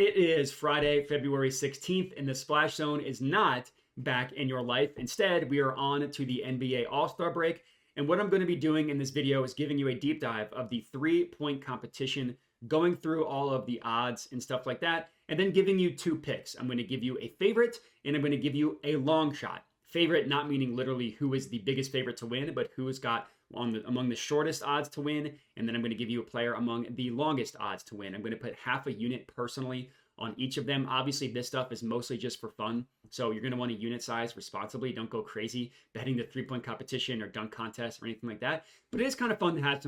It is Friday, February 16th, and the Splash Zone is not back in your life. Instead, we are on to the NBA All-Star break. And what I'm going to be doing in this video is giving you a deep dive of the three-point competition, going through all of the odds and stuff like that, and then giving you two picks. I'm going to give you a favorite, and I'm going to give you a long shot. Favorite not meaning literally who is the biggest favorite to win, but who has got among the shortest odds to win. And then I'm going to give you a player among the longest odds to win. I'm going to put half a unit personally on each of them. Obviously, this stuff is mostly just for fun. So you're going to want to unit size responsibly. Don't go crazy betting the three-point competition or dunk contest or anything like that. But it is kind of fun to have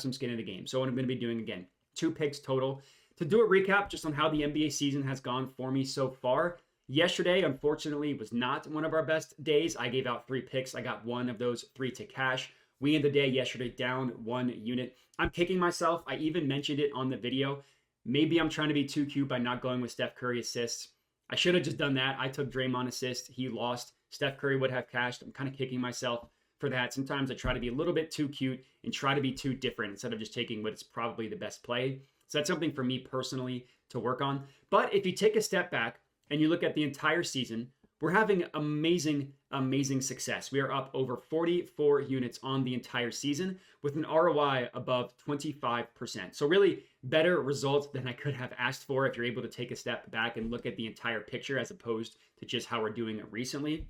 some skin in the game. So what I'm going to be doing, again, two picks total. To do a recap just on how the NBA season has gone for me so far. Yesterday, unfortunately, was not one of our best days. I gave out three picks. I got one of those three to cash. We ended the day yesterday down one unit. I'm kicking myself. I even mentioned it on the video. Maybe I'm trying to be too cute by not going with Steph Curry assists. I should have just done that. I took Draymond assist. He lost. Steph Curry would have cashed. I'm kind of kicking myself for that. Sometimes I try to be a little bit too cute and try to be too different instead of just taking what's probably the best play. So that's something for me personally to work on. But if you take a step back and you look at the entire season, we're having amazing, amazing success. We are up over 44 units on the entire season with an ROI above 25%. So really better results than I could have asked for if you're able to take a step back and look at the entire picture as opposed to just how we're doing it recently.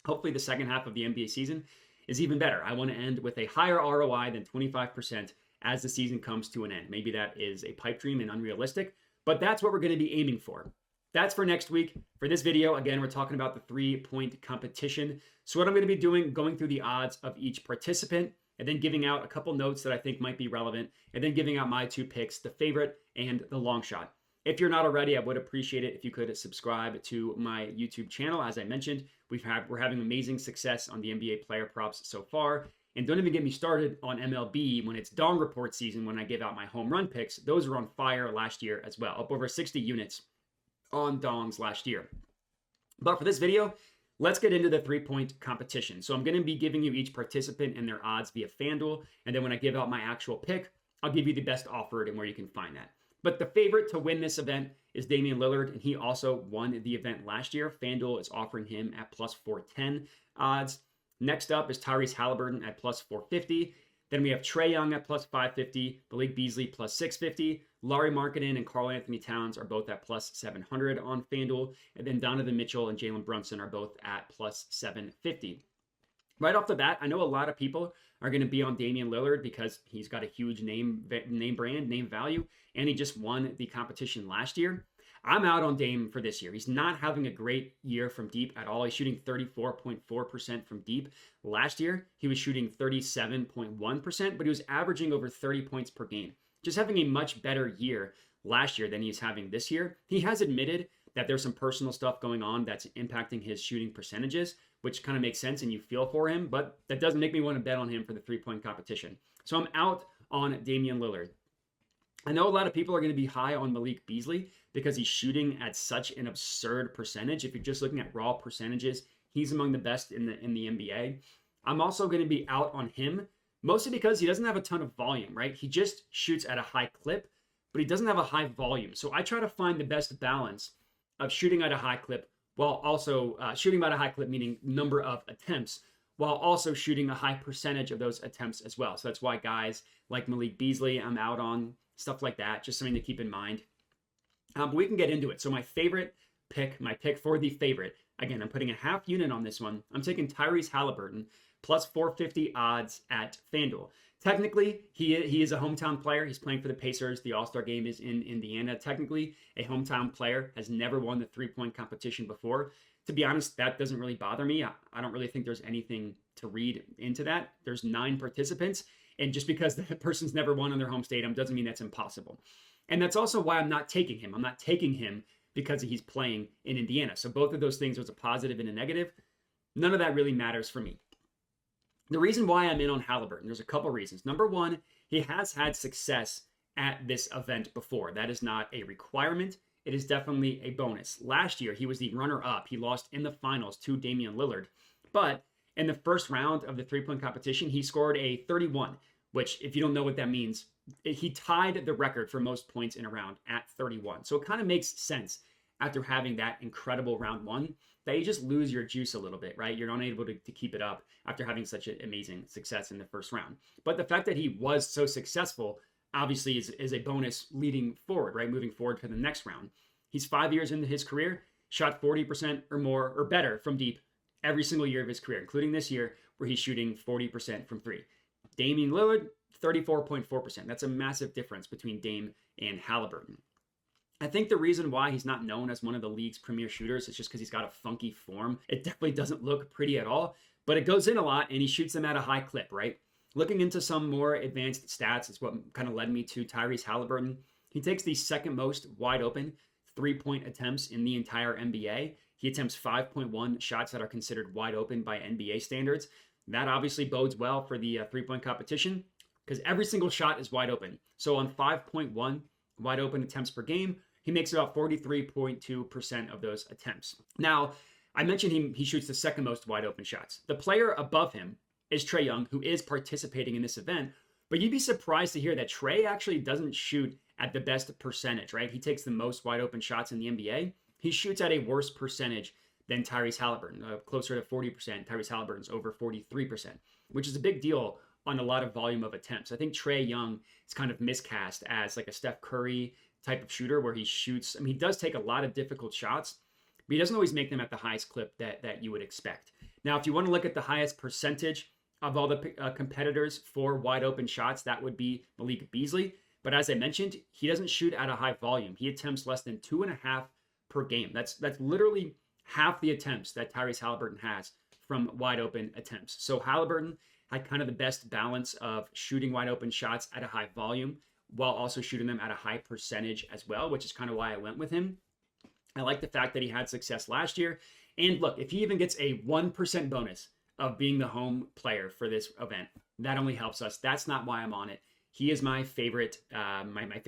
Hopefully the second half of the NBA season is even better. I want to end with a higher ROI than 25% as the season comes to an end. Maybe that is a pipe dream and unrealistic, but that's what we're going to be aiming for. That's for next week. For this video, again, we're talking about the three-point competition. So what I'm going to be doing, going through the odds of each participant, and then giving out a couple notes that I think might be relevant, and then giving out my two picks, the favorite and the long shot. If you're not already, I would appreciate it if you could subscribe to my YouTube channel. As I mentioned, we're having amazing success on the NBA player props so far. And don't even get me started on MLB when it's dong report season when I give out my home run picks. Those were on fire last year as well, up over 60 units on dongs last year. But for this video, let's get into the three-point competition. So I'm going to be giving you each participant and their odds via FanDuel. And then when I give out my actual pick, I'll give you the best offered and where you can find that. But the favorite to win this event is Damian Lillard, and he also won the event last year. FanDuel is offering him at plus 410 odds. Next up is Tyrese Halliburton at plus 450. Then we have Trae Young at plus 550, Malik Beasley plus 650, Lauri Markkanen and Karl Anthony Towns are both at plus 700 on FanDuel, and then Donovan Mitchell and Jalen Brunson are both at plus 750. Right off the bat, I know a lot of people are going to be on Damian Lillard because he's got a huge name brand, name value, and he just won the competition last year. I'm out on Dame for this year. He's not having a great year from deep at all. He's shooting 34.4% from deep. Last year, he was shooting 37.1%, but he was averaging over 30 points per game. Just having a much better year last year than he's having this year. He has admitted that there's some personal stuff going on that's impacting his shooting percentages, which kind of makes sense and you feel for him, but that doesn't make me want to bet on him for the three-point competition. So I'm out on Damian Lillard. I know a lot of people are going to be high on Malik Beasley because he's shooting at such an absurd percentage. If you're just looking at raw percentages, he's among the best in the NBA. I'm also going to be out on him, mostly because he doesn't have a ton of volume, right? He just shoots at a high clip, but he doesn't have a high volume. So I try to find the best balance of shooting at a high clip while also shooting at a high clip, meaning number of attempts, while also shooting a high percentage of those attempts as well. So that's why guys like Malik Beasley, I'm out on. Stuff like that, just something to keep in mind. But we can get into it. So my favorite pick, my pick for the favorite, again, I'm putting a half unit on this one. I'm taking Tyrese Halliburton, plus 450 odds at FanDuel. Technically, he is a hometown player. He's playing for the Pacers. The All-Star game is in Indiana. Technically, a hometown player has never won the three-point competition before. To be honest, that doesn't really bother me. I don't really think there's anything to read into that. There's 9 participants. And just because the person's never won in their home stadium doesn't mean that's impossible. And that's also why I'm not taking him. I'm not taking him because he's playing in Indiana. So both of those things, there's a positive and a negative. None of that really matters for me. The reason why I'm in on Halliburton, there's a couple reasons. Number one, he has had success at this event before. That is not a requirement. It is definitely a bonus. Last year, he was the runner-up. He lost in the finals to Damian Lillard. But in the first round of the three-point competition, he scored a 31, which if you don't know what that means, he tied the record for most points in a round at 31. So it kind of makes sense after having that incredible round one that you just lose your juice a little bit, right? You're not able to keep it up after having such an amazing success in the first round. But the fact that he was so successful obviously is a bonus leading forward, right? Moving forward for the next round. He's 5 years into his career, shot 40% or more or better from deep every single year of his career, including this year where he's shooting 40% from three. Damian Lillard, 34.4%. That's a massive difference between Dame and Halliburton. I think the reason why he's not known as one of the league's premier shooters is just because he's got a funky form. It definitely doesn't look pretty at all, but it goes in a lot and he shoots them at a high clip, right? Looking into some more advanced stats is what kind of led me to Tyrese Halliburton. He takes the second most wide open three-point attempts in the entire NBA. He attempts 5.1 shots that are considered wide open by NBA standards. That obviously bodes well for the three-point competition because every single shot is wide open. So on 5.1 wide open attempts per game, he makes about 43.2% of those attempts. Now, I mentioned he shoots the second most wide open shots. The player above him is Trae Young, who is participating in this event. But you'd be surprised to hear that Trae actually doesn't shoot at the best percentage, right? He takes the most wide open shots in the NBA. He shoots at a worse percentage than Tyrese Halliburton, closer to 40%. Tyrese Halliburton's over 43%, which is a big deal on a lot of volume of attempts. I think Trae Young is kind of miscast as like a Steph Curry type of shooter where he shoots. I mean, he does take a lot of difficult shots, but he doesn't always make them at the highest clip that you would expect. Now, if you want to look at the highest percentage of all the competitors for wide open shots, that would be Malik Beasley. But as I mentioned, he doesn't shoot at a high volume. He attempts less than 2.5 per game. That's literally half the attempts that Tyrese Halliburton has from wide open attempts. So Halliburton had kind of the best balance of shooting wide open shots at a high volume while also shooting them at a high percentage as well, which is kind of why I went with him. I like the fact that he had success last year. And look, if he even gets a 1% bonus of being the home player for this event, that only helps us. That's not why I'm on it. He is my favorite, my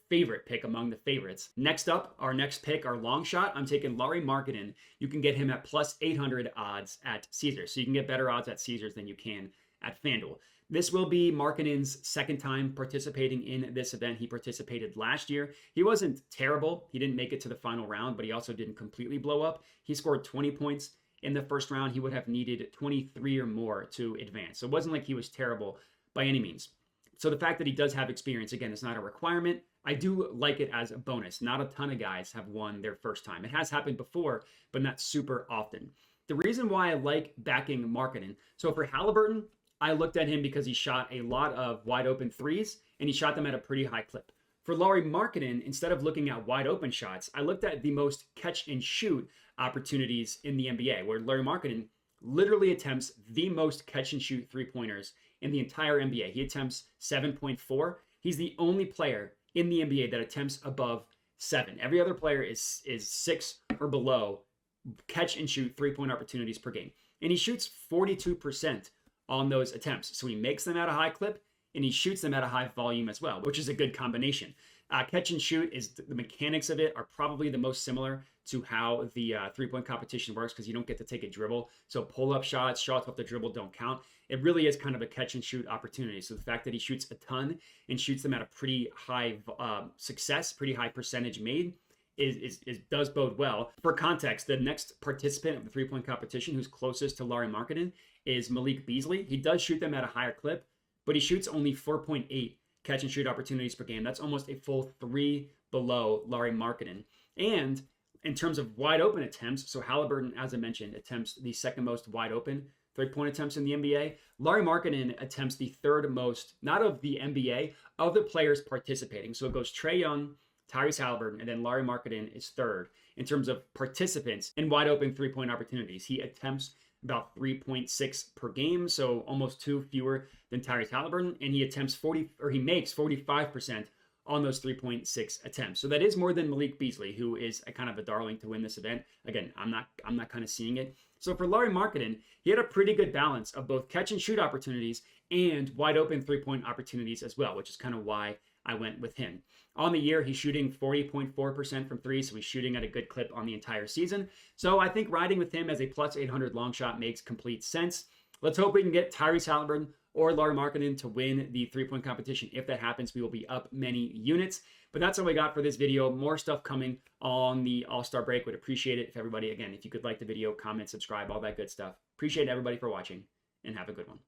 favorite pick among the favorites. Next up, our next pick, our long shot, I'm taking Lauri Markkanen. You can get him at plus 800 odds at Caesars. So you can get better odds at Caesars than you can at FanDuel. This will be Markkanen's second time participating in this event. He participated last year. He wasn't terrible. He didn't make it to the final round, but he also didn't completely blow up. He scored 20 points in the first round. He would have needed 23 or more to advance. So it wasn't like he was terrible by any means. So the fact that he does have experience, again, is not a requirement. I do like it as a bonus. Not a ton of guys have won their first time. It has happened before, but not super often. The reason why I like backing Markkanen, so for Halliburton, I looked at him because he shot a lot of wide open threes and he shot them at a pretty high clip. For Lauri Markkanen, instead of looking at wide open shots, I looked at the most catch and shoot opportunities in the NBA, where Lauri Markkanen literally attempts the most catch and shoot three-pointers in the entire NBA. He attempts 7.4. He's the only player in the NBA that attempts above 7. Every other player is 6 or below catch and shoot three-point opportunities per game. And he shoots 42% on those attempts. So he makes them at a high clip and he shoots them at a high volume as well, which is a good combination. Catch and shoot is the mechanics of it are probably the most similar to how the three-point competition works because you don't get to take a dribble. So pull-up shots, shots off the dribble don't count. It really is kind of a catch and shoot opportunity. So the fact that he shoots a ton and shoots them at a pretty high success, pretty high percentage made, is does bode well. For context, the next participant of the three-point competition who's closest to Lauri Markkanen is Malik Beasley. He does shoot them at a higher clip, but he shoots only 4.8 catch and shoot opportunities per game. That's almost a full 3 below Lauri Markkanen. And in terms of wide open attempts, so Halliburton, as I mentioned, attempts the second most wide open three-point attempts in the NBA. Lauri Markkanen attempts the third most, not of the NBA, of the players participating. So it goes Trae Young, Tyrese Halliburton, and then Lauri Markkanen is third in terms of participants in wide open three-point opportunities. He attempts about 3.6 per game, so almost 2 fewer than Tyrese Halliburton, and he makes 45% on those 3.6 attempts. So that is more than Malik Beasley, who is a kind of a darling to win this event. Again, I'm not kind of seeing it. So for Lauri Markkanen, he had a pretty good balance of both catch and shoot opportunities and wide open three-point opportunities as well, which is kind of why I went with him. On the year, he's shooting 40.4% from three, so he's shooting at a good clip on the entire season. So I think riding with him as a plus 800 long shot makes complete sense. Let's hope we can get Tyrese Halliburton or Lauri Markkanen to win the three-point competition. If that happens, we will be up many units. But that's all we got for this video. More stuff coming on the All-Star break. Would appreciate it if everybody, again, if you could like the video, comment, subscribe, all that good stuff. Appreciate everybody for watching, and have a good one.